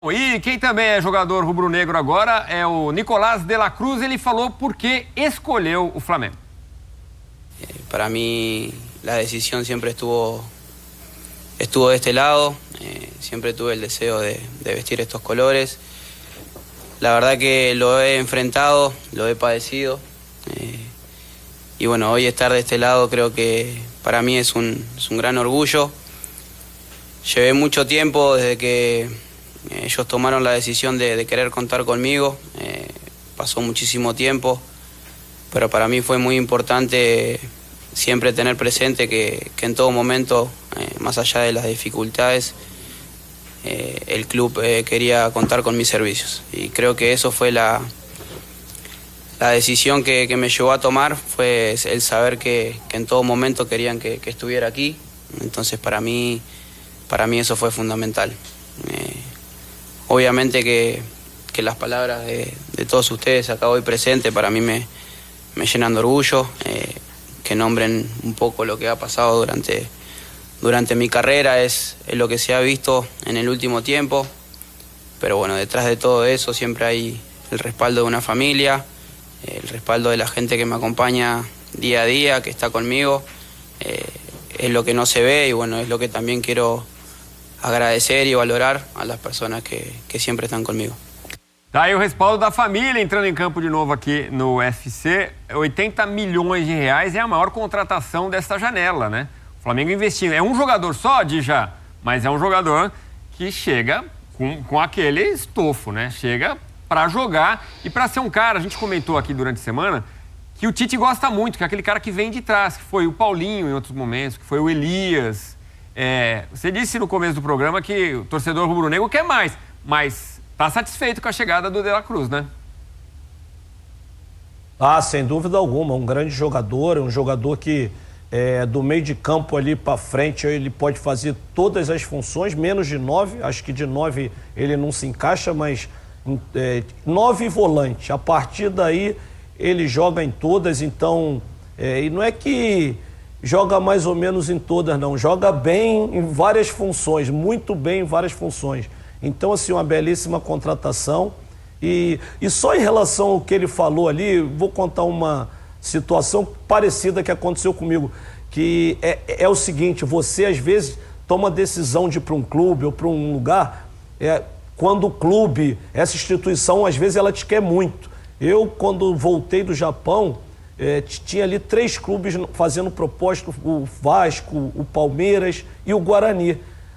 E quem também é jogador rubro-negro agora é o Nicolás de la Cruz. Ele falou por que escolheu o Flamengo. Para mí la decisión siempre estuvo de este lado. Siempre tuve el deseo de vestir estos colores. La verdad que lo he enfrentado, lo he padecido. Y bueno, hoy estar de este lado creo que para mí es un gran orgullo. Llevé mucho tiempo desde que ellos tomaron la decisión de querer contar conmigo. Pasó muchísimo tiempo, pero para mí fue muy importante siempre tener presente que en todo momento, más allá de las dificultades, el club quería contar con mis servicios. Y creo que eso fue la decisión que me llevó a tomar, fue el saber que en todo momento querían que estuviera aquí. Entonces para mí eso fue fundamental. Obviamente que las palabras de todos ustedes acá hoy presentes para mí me llenan de orgullo, que nombren un poco lo que ha pasado durante mi carrera, es lo que se ha visto en el último tiempo, pero bueno, detrás de todo eso siempre hay el respaldo de una familia, el respaldo de la gente que me acompaña día a día, que está conmigo, es lo que no se ve y bueno, es lo que también quiero agradecer e valorar a las personas que sempre estão comigo. Tá aí o respaldo da família entrando em campo de novo aqui no UFC. 80 milhões de reais é a maior contratação desta janela, né? O Flamengo investindo. É um jogador só, Dija, mas é um jogador que chega com aquele estofo, né? Chega para jogar e para ser um cara, a gente comentou aqui durante a semana, que o Tite gosta muito, que é aquele cara que vem de trás, que foi o Paulinho em outros momentos, que foi o Elias. Você disse no começo do programa que o torcedor rubro-negro quer mais, mas está satisfeito com a chegada do De la Cruz, né? Ah, sem dúvida alguma, um grande jogador, um jogador que do meio de campo ali para frente ele pode fazer todas as funções, menos de 9, acho que de 9 ele não se encaixa, mas 9 volante, a partir daí ele joga em todas, então, e não é que joga mais ou menos em todas, não. Joga bem em várias funções, muito bem em várias funções. Então, assim, uma belíssima contratação. E só em relação ao que ele falou ali, vou contar uma situação parecida que aconteceu comigo, que é o seguinte, você às vezes toma decisão de ir para um clube ou para um lugar, quando o clube, essa instituição, às vezes ela te quer muito. Eu, quando voltei do Japão, tinha ali 3 clubes fazendo proposta, o Vasco, o Palmeiras e o Guarani.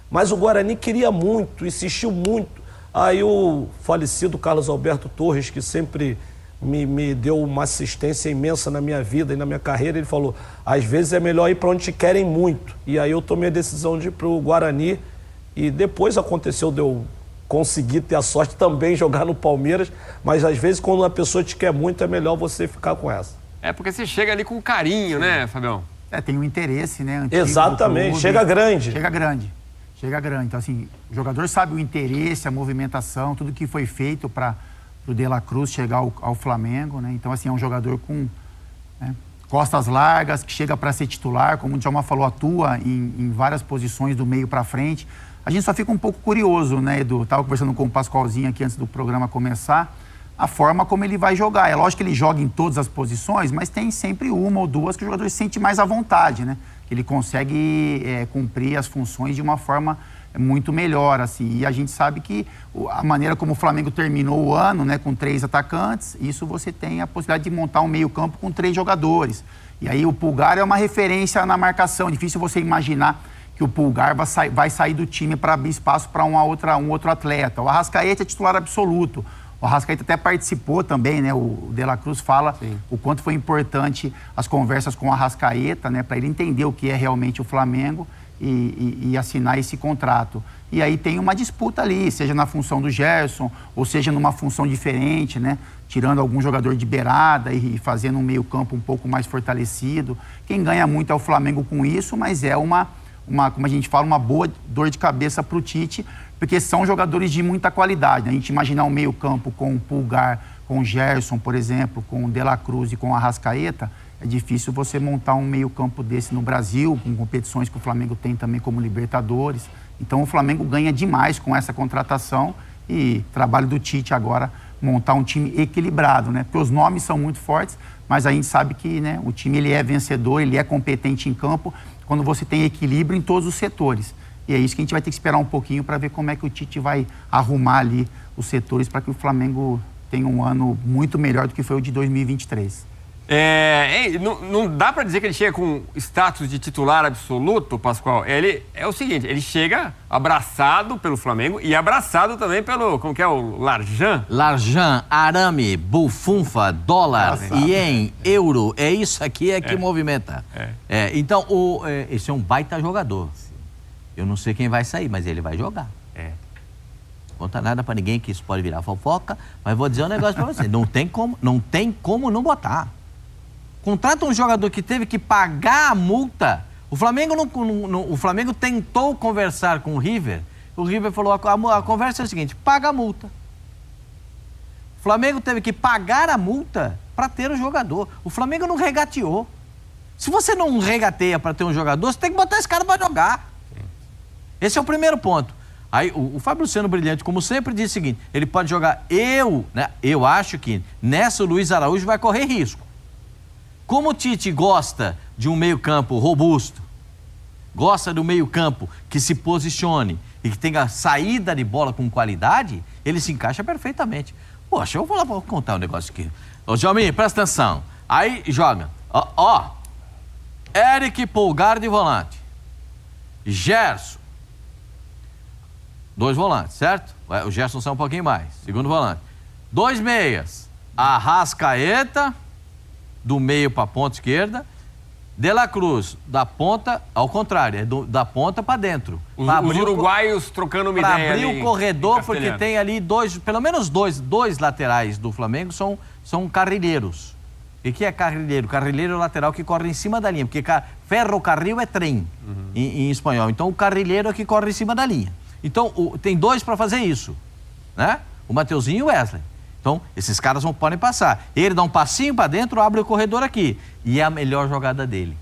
Mas o Guarani queria muito, insistiu muito. Aí o falecido Carlos Alberto Torres, que sempre me deu uma assistência imensa na minha vida e na minha carreira, ele falou, às vezes é melhor ir para onde te querem muito. E aí eu tomei a decisão de ir para o Guarani e depois aconteceu de eu conseguir ter a sorte também de jogar no Palmeiras, mas às vezes quando uma pessoa te quer muito é melhor você ficar com essa. Porque você chega ali com carinho, né, Fabião? Tem um interesse, né? Antigo, exatamente, clube, chega grande. Chega grande. Então, assim, o jogador sabe o interesse, a movimentação, tudo que foi feito para o De la Cruz chegar ao Flamengo, né? Então, assim, é um jogador com costas largas, que chega para ser titular, como o Djalma falou, atua em várias posições do meio para frente. A gente só fica um pouco curioso, né, Edu? Estava conversando com o Pascoalzinho aqui antes do programa começar, a forma como ele vai jogar. É lógico que ele joga em todas as posições, mas tem sempre uma ou duas que o jogador se sente mais à vontade, né? Que ele consegue cumprir as funções de uma forma muito melhor, assim. E a gente sabe que a maneira como o Flamengo terminou o ano, né, com 3 atacantes, isso você tem a possibilidade de montar um meio-campo com 3 jogadores. E aí o Pulgar é uma referência na marcação. Difícil você imaginar que o Pulgar vai sair do time para abrir espaço para um outro atleta. O Arrascaeta é titular absoluto. O Arrascaeta até participou também, né? O De la Cruz fala o quanto foi importante as conversas com o Arrascaeta, né? Para ele entender o que é realmente o Flamengo e assinar esse contrato. E aí tem uma disputa ali, seja na função do Gerson, ou seja numa função diferente, né? Tirando algum jogador de beirada e fazendo um meio-campo um pouco mais fortalecido. Quem ganha muito é o Flamengo com isso, mas é como a gente fala, uma boa dor de cabeça para o Tite, porque são jogadores de muita qualidade, né? A gente imaginar um meio-campo com o Pulgar, com o Gerson, por exemplo, com o De la Cruz e com o Arrascaeta, é difícil você montar um meio-campo desse no Brasil, com competições que o Flamengo tem também como Libertadores. Então o Flamengo ganha demais com essa contratação E trabalho do Tite agora, montar um time equilibrado, né? Porque os nomes são muito fortes, mas a gente sabe que, né, o time ele é vencedor, ele é competente em campo, quando você tem equilíbrio em todos os setores. E é isso que a gente vai ter que esperar um pouquinho para ver como é que o Tite vai arrumar ali os setores para que o Flamengo tenha um ano muito melhor do que foi o de 2023. Não dá para dizer que ele chega com status de titular absoluto, Pascoal. Ele é o seguinte, ele chega abraçado pelo Flamengo e abraçado também pelo, como que é, o Larjan? Larjan, arame, bufunfa, dólar, ien, euro, é isso aqui que movimenta. Então, esse é um baita jogador. Eu não sei quem vai sair, mas ele vai jogar. Não conta nada pra ninguém que isso pode virar fofoca, mas vou dizer um negócio pra você, não tem como não botar. Contrata um jogador que teve que pagar a multa. O Flamengo o Flamengo tentou conversar com o River. O River falou, a conversa é o seguinte, paga a multa. O Flamengo teve que pagar a multa para ter o jogador. O Flamengo não regateou. Se você não regateia para ter um jogador, você tem que botar esse cara para jogar. Esse é o primeiro ponto. Aí o Fábio Luciano Brilhante, como sempre, disse o seguinte, ele pode jogar, eu acho que nessa o Luiz Araújo vai correr risco. Como o Tite gosta de um meio-campo robusto, gosta do meio-campo que se posicione e que tenha saída de bola com qualidade, ele se encaixa perfeitamente. Poxa, eu vou contar um negócio aqui. Ô, Jalminho, presta atenção. Aí joga. Eric Pulgar de volante. Gerson. 2 volantes, certo? O Gerson sai um pouquinho mais. Segundo volante. 2 meias. Arrascaeta, do meio para a ponta esquerda. De La Cruz, da ponta, ao contrário, da ponta para dentro. Os uruguaios trocando uma ideia. Para abrir o corredor, porque tem ali pelo menos dois laterais do Flamengo são carrilheiros. E o que é carrilheiro? Carrilheiro é o lateral que corre em cima da linha, porque ferrocarril é trem em espanhol. Então o carrilheiro é que corre em cima da linha. Então tem 2 para fazer isso, né? O Mateuzinho e o Wesley. Então, esses caras não podem passar. Ele dá um passinho para dentro, abre o corredor aqui. E é a melhor jogada dele.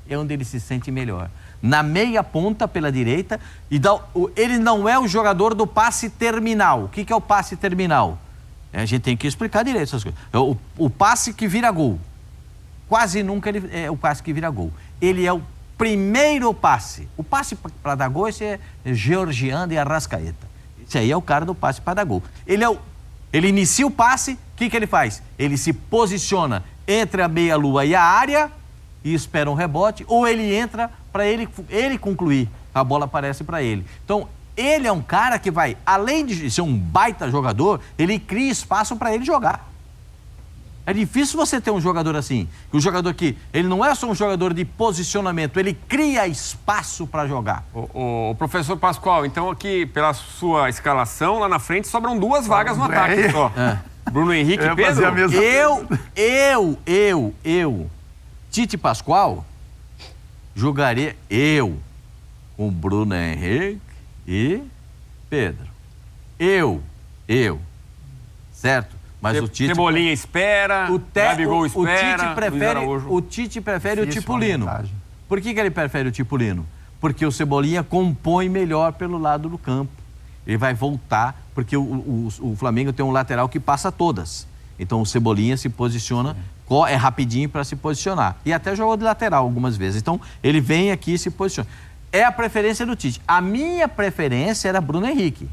É onde ele se sente melhor. Na meia ponta pela direita. Ele não é o jogador do passe terminal. O que é o passe terminal? A gente tem que explicar direito essas coisas. O passe que vira gol. Quase nunca ele é o passe que vira gol. Ele é o primeiro passe. O passe para dar gol, esse é Georgiano e Arrascaeta. Esse aí é o cara do passe para dar gol. Ele inicia o passe, o que ele faz? Ele se posiciona entre a meia-lua e a área e espera um rebote, ou ele entra para ele concluir. A bola aparece para ele. Então, ele é um cara que vai, além de ser um baita jogador, ele cria espaço para ele jogar. É difícil você ter um jogador assim. Um jogador que, ele não é só um jogador de posicionamento, ele cria espaço para jogar. O professor Pascoal, então aqui, pela sua escalação, lá na frente sobram 2 vagas no ataque só. Bruno Henrique e Pedro? Tite Pascoal, jogaria com Bruno Henrique e Pedro. Certo? Mas o Tite... Cebolinha espera, Gabigol espera, o Tite prefere o Tipulino. Por que ele prefere o Tipulino? Porque o Cebolinha compõe melhor pelo lado do campo. Ele vai voltar, porque o Flamengo tem um lateral que passa todas. Então o Cebolinha se posiciona, é rapidinho para se posicionar. E até jogou de lateral algumas vezes. Então ele vem aqui e se posiciona. É a preferência do Tite. A minha preferência era Bruno Henrique.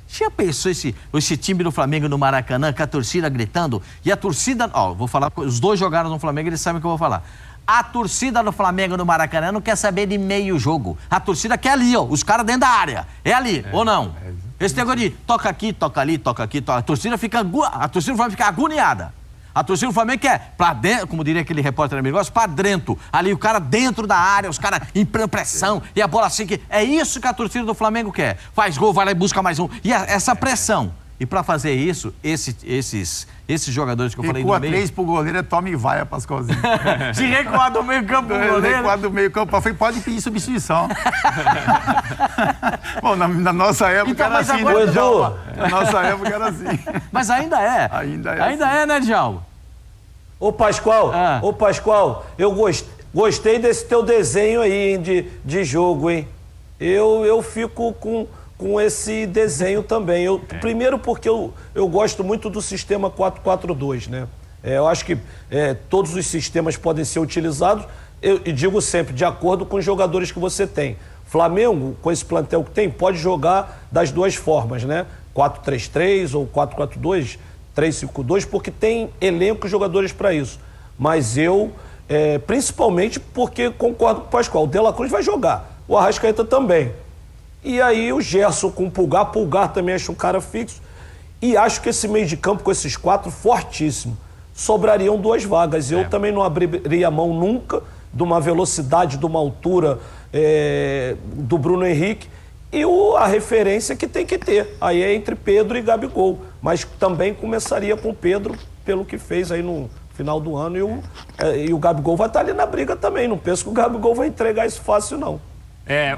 Já pensou esse time do Flamengo no Maracanã, com a torcida gritando? E a torcida... vou falar... Os 2 jogaram no Flamengo, eles sabem o que eu vou falar. A torcida do Flamengo no Maracanã não quer saber de meio jogo. A torcida quer ali, os caras dentro da área. É ali, ou não? Esse negócio de toca aqui, toca ali, toca aqui, toca... A torcida do Flamengo fica agoniada. A torcida do Flamengo quer pra dentro, como diria aquele repórter amigo, pra dentro. Ali o cara dentro da área, os caras em pressão, e a bola assim que... É isso que a torcida do Flamengo quer. Faz gol, vai lá e busca mais um. E essa pressão. E pra fazer isso, esses jogadores que eu falei no meio... Recua 3 pro goleiro, é toma e vai, Pascoalzinho. Se recuar do meio campo pro goleiro... Recuar do meio campo pra frente, pode pedir substituição. Bom, na nossa época então, era assim, agora... né, na nossa época era assim. Mas ainda é. Ainda é, né, Djalma? Ô, Pascoal, eu gostei desse teu desenho aí, hein, de jogo, hein? Eu fico com esse desenho também. Primeiro porque eu gosto muito do sistema 4-4-2, né? Eu acho que todos os sistemas podem ser utilizados, eu digo sempre, de acordo com os jogadores que você tem. Flamengo, com esse plantel que tem, pode jogar das duas formas, né? 4-3-3 ou 4-4-2, 3-5-2, porque tem elenco e jogadores para isso. Mas principalmente porque concordo com o Pascoal, o De La Cruz vai jogar, o Arrascaeta também. E aí o Gerson com o Pulgar também acho um cara fixo. E acho que esse meio de campo com esses 4, fortíssimo. Sobrariam 2 vagas. Eu também não abriria a mão nunca de uma velocidade, de uma altura do Bruno Henrique. E a referência que tem que ter. Aí é entre Pedro e Gabigol. Mas também começaria com o Pedro, pelo que fez aí no final do ano. E o Gabigol vai estar ali na briga também. Não penso que o Gabigol vai entregar isso fácil, não.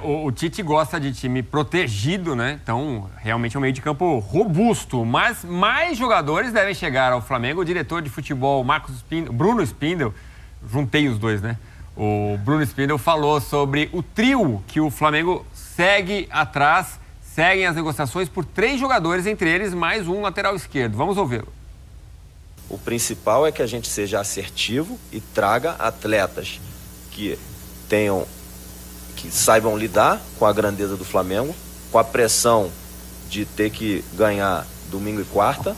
O Tite gosta de time protegido, né? Então, realmente é um meio de campo robusto. Mas mais jogadores devem chegar ao Flamengo. O diretor de futebol, Bruno Spindel, juntei os dois, né? O Bruno Spindel falou sobre o trio que o Flamengo segue atrás, seguem as negociações por 3 jogadores, entre eles mais um lateral esquerdo. Vamos ouvi-lo. O principal é que a gente seja assertivo e traga atletas que saibam lidar com a grandeza do Flamengo, com a pressão de ter que ganhar domingo e quarta,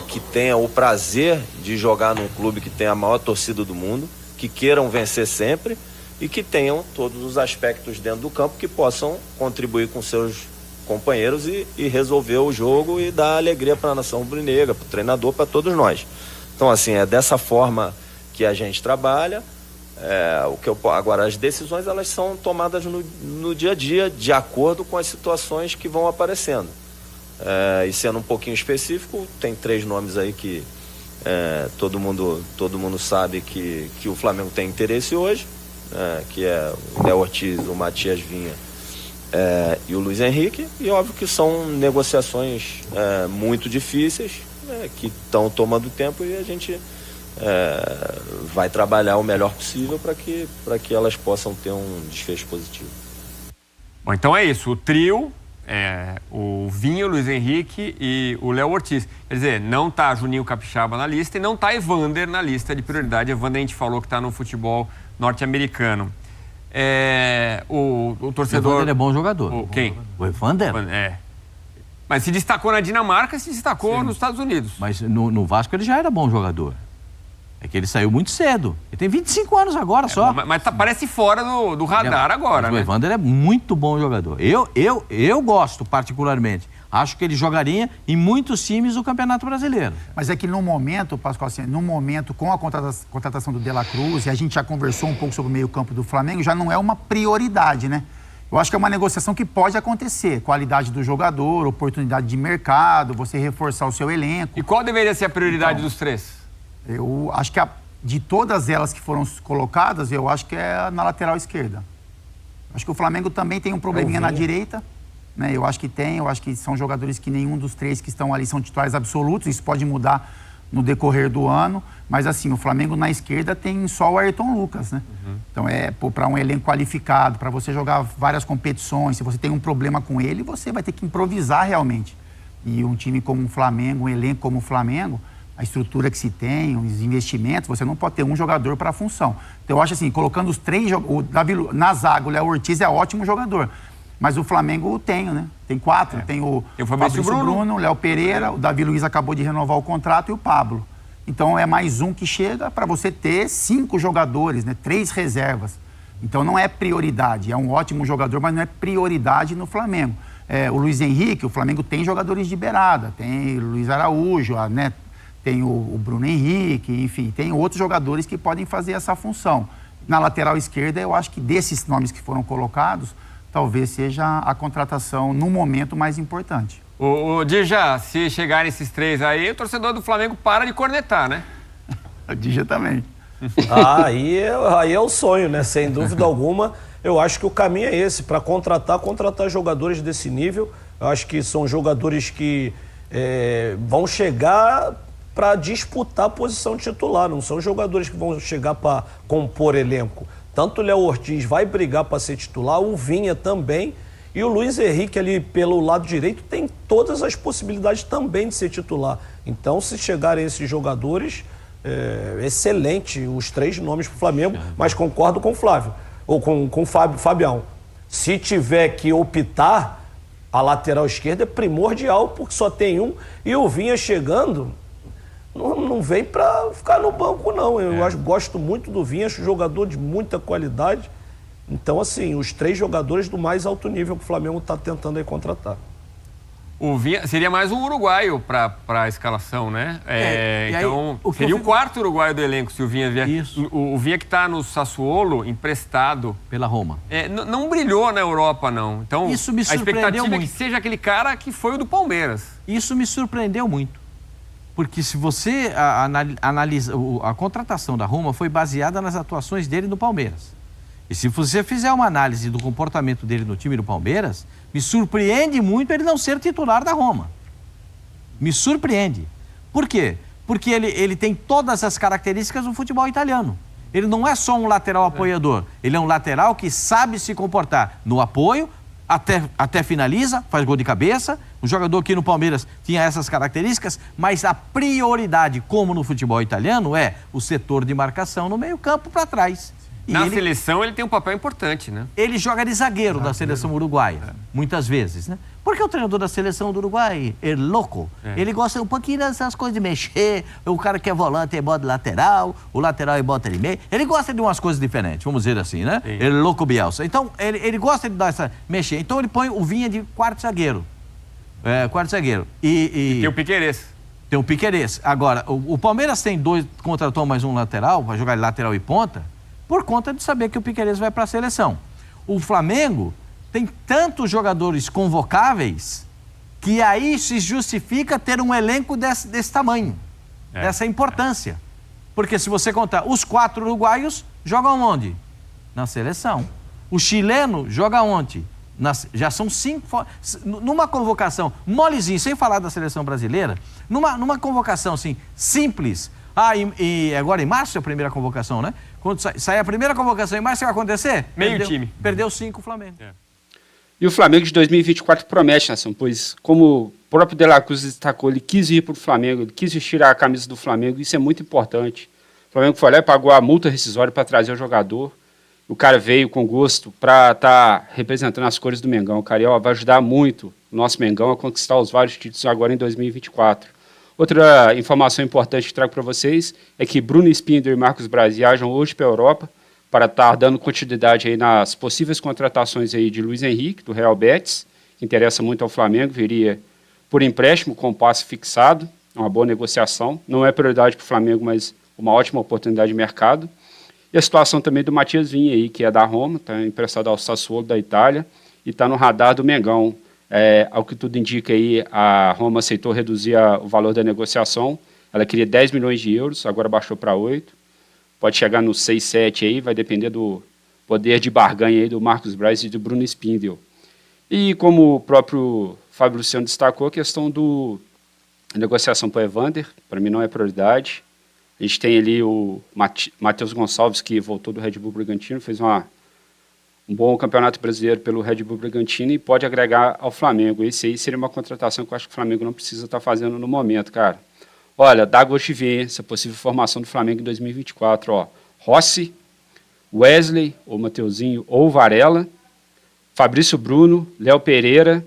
que tenham o prazer de jogar num clube que tem a maior torcida do mundo, que queiram vencer sempre e que tenham todos os aspectos dentro do campo que possam contribuir com seus companheiros e resolver o jogo e dar alegria para a nação rubro-negra, para o treinador, para todos nós. Então, assim, é dessa forma que a gente trabalha. Agora, as decisões elas são tomadas no dia a dia, de acordo com as situações que vão aparecendo. E sendo um pouquinho específico, tem 3 nomes aí que todo mundo sabe que o Flamengo tem interesse hoje, que é o Léo Ortiz, o Matias Vinha e o Luiz Henrique, e óbvio que são negociações muito difíceis, que estão tomando tempo, e a gente vai trabalhar o melhor possível para que elas possam ter um desfecho positivo. Bom, então é isso, o trio, o Vinha, o Luiz Henrique e o Léo Ortiz. Quer dizer, não está Juninho Capixaba na lista e não está Evander na lista de prioridade. Evander a gente falou que está no futebol norte-americano. O torcedor... O Evander é bom jogador. Quem? O Evander? Mas se destacou na Dinamarca, se destacou nos Estados Unidos. Mas no Vasco ele já era bom jogador. É que ele saiu muito cedo. Ele tem 25 anos agora só. Mas parece fora do radar agora, né? O Evander é muito bom jogador. Eu gosto particularmente. Acho que ele jogaria em muitos times do Campeonato Brasileiro. Mas é que no momento, Pascoal, assim, com a contratação do De La Cruz, e a gente já conversou um pouco sobre o meio-campo do Flamengo, já não é uma prioridade, né? Eu acho que é uma negociação que pode acontecer. Qualidade do jogador, oportunidade de mercado, você reforçar o seu elenco. E qual deveria ser a prioridade dos 3? Eu acho que de todas elas que foram colocadas, eu acho que é na lateral esquerda. Acho que o Flamengo também tem um probleminha na direita, né? Eu acho que são jogadores que nenhum dos 3 que estão ali são titulares absolutos, isso pode mudar no decorrer do ano, mas assim, o Flamengo na esquerda tem só o Ayrton Lucas, né? Então para um elenco qualificado, para você jogar várias competições, se você tem um problema com ele, você vai ter que improvisar realmente. E um time como o Flamengo, um elenco como o Flamengo, a estrutura que se tem, os investimentos, você não pode ter um jogador para a função. Então eu acho assim, colocando os 3, na zaga, o Léo Ortiz é ótimo jogador, mas o Flamengo tem 4, tem o Fabrício Bruno, o Léo Pereira, o Davi Luiz acabou de renovar o contrato e o Pablo. Então é mais um que chega para você ter 5 jogadores, né? 3 reservas. Então não é prioridade, é um ótimo jogador, mas não é prioridade no Flamengo. O Luiz Henrique, o Flamengo tem jogadores de beirada, tem o Luiz Araújo, né? Tem o Bruno Henrique, enfim, tem outros jogadores que podem fazer essa função. Na lateral esquerda, eu acho que desses nomes que foram colocados, talvez seja a contratação, no momento, mais importante. O Dija, se chegarem esses 3 aí, o torcedor do Flamengo para de cornetar, né? O Dija também. Aí é o sonho, né? Sem dúvida alguma. Eu acho que o caminho é esse, para contratar jogadores desse nível. Eu acho que são jogadores que vão chegar para disputar a posição titular, não são jogadores que vão chegar para compor elenco. Tanto o Léo Ortiz vai brigar para ser titular, o Vinha também, E o Luiz Henrique ali pelo lado direito tem todas as possibilidades também de ser titular. Então, se chegarem esses jogadores, excelente os 3 nomes para o Flamengo, mas concordo com o Flávio, ou com o Fabião. Se tiver que optar, a lateral esquerda é primordial, porque só tem um, e o Vinha chegando, não vem para ficar no banco, não. Eu gosto muito do Vinha, acho jogador de muita qualidade. Então, assim, os 3 jogadores do mais alto nível que o Flamengo está tentando aí contratar. O Vinha seria mais um uruguaio para a escalação, né? Então, aí, seria o 4º uruguaio do elenco se o Vinha vier. Isso. O Vinha que está no Sassuolo, emprestado. Pela Roma. Não brilhou na Europa, não. Então, Isso me a expectativa muito. é que seja aquele cara que foi o do Palmeiras. Isso me surpreendeu muito. Porque se você analisa, a contratação da Roma foi baseada nas atuações dele no Palmeiras. E se você fizer uma análise do comportamento dele no time do Palmeiras, me surpreende muito ele não ser titular da Roma. Me surpreende. Por quê? Porque ele tem todas as características do futebol italiano. Ele não é só um lateral apoiador, ele é um lateral que sabe se comportar no apoio, até finaliza, faz gol de cabeça. O jogador aqui no Palmeiras tinha essas características, mas a prioridade, como no futebol italiano, é o setor de marcação no meio-campo para trás. Na seleção ele tem um papel importante, né? Ele joga de zagueiro da seleção uruguaia, muitas vezes, né? Porque o treinador da seleção do Uruguai é louco. Ele gosta um pouquinho dessas coisas de mexer. O cara que é volante e bota lateral, o lateral e bota de meio. Ele gosta de umas coisas diferentes, vamos dizer assim, né? Ele é louco Bielsa. Então, ele gosta de dar essa mexer. Então, ele põe o Vinha de quarto zagueiro. Quarto zagueiro. E tem o Piquerez. Tem o Piquerez. Agora, o Palmeiras tem 2, contratou mais um lateral, vai jogar de lateral e ponta, por conta de saber que o Piquerez vai para a seleção. O Flamengo tem tantos jogadores convocáveis que aí se justifica ter um elenco desse tamanho, dessa importância. Porque se você contar, os 4 uruguaios jogam onde? Na seleção. O chileno joga onde? Já são 5... Numa convocação molezinha, sem falar da seleção brasileira, numa convocação assim, simples. E agora em março é a primeira convocação, né? Quando sair a primeira convocação em março, o que vai acontecer? Time. Perdeu 5 o Flamengo. E o Flamengo de 2024 promete, nação, pois como o próprio De La Cruz destacou, ele quis ir para o Flamengo, ele quis vestir a camisa do Flamengo, isso é muito importante. O Flamengo foi lá e pagou a multa rescisória para trazer o jogador. O cara veio com gosto para estar representando as cores do Mengão. O Cariel vai ajudar muito o nosso Mengão a conquistar os vários títulos agora em 2024. Outra informação importante que trago para vocês é que Bruno Spindler e Marcos Braz viajam hoje para a Europa para estar dando continuidade aí nas possíveis contratações aí de Luiz Henrique, do Real Betis, que interessa muito ao Flamengo, viria por empréstimo com passe fixado, uma boa negociação. Não é prioridade para o Flamengo, mas uma ótima oportunidade de mercado. E a situação também do Matias Vinha aí, que é da Roma, está emprestado ao Sassuolo da Itália e está no radar do Mengão. Ao que tudo indica aí, a Roma aceitou reduzir o valor da negociação. Ela queria 10 milhões de euros, agora baixou para 8. Pode chegar nos 6, 7 aí, vai depender do poder de barganha aí do Marcos Braz e do Bruno Spindel. E como o próprio Fábio Luciano destacou, a questão da negociação para o Evander, para mim não é prioridade. A gente tem ali o Matheus Gonçalves, que voltou do Red Bull Bragantino, fez um bom campeonato brasileiro pelo Red Bull Bragantino e pode agregar ao Flamengo. Esse aí seria uma contratação que eu acho que o Flamengo não precisa estar fazendo no momento, cara. Olha, dá gosto de ver essa possível formação do Flamengo em 2024. Ó. Rossi, Wesley, ou Mateuzinho, ou Varela, Fabrício Bruno, Léo Pereira,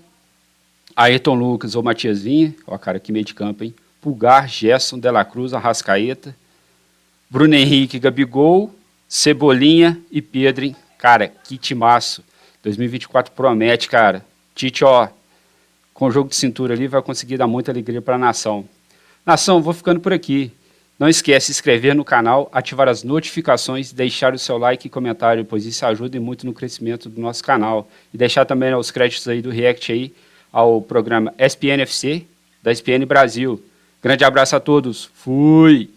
Ayrton Lucas ou Matias Vinha, ó, cara, que meio de campo, hein? Pulgar, Gerson, De La Cruz, Arrascaeta, Bruno Henrique, Gabigol, Cebolinha e Pedro, hein? Cara, que timaço. 2024 promete, cara. Tite, ó, com o jogo de cintura ali, vai conseguir dar muita alegria para a nação. Nação, vou ficando por aqui. Não esquece de se inscrever no canal, ativar as notificações, deixar o seu like e comentário, pois isso ajuda muito no crescimento do nosso canal. E deixar também os créditos aí do React aí ao programa SPN FC da SPN Brasil. Grande abraço a todos. Fui!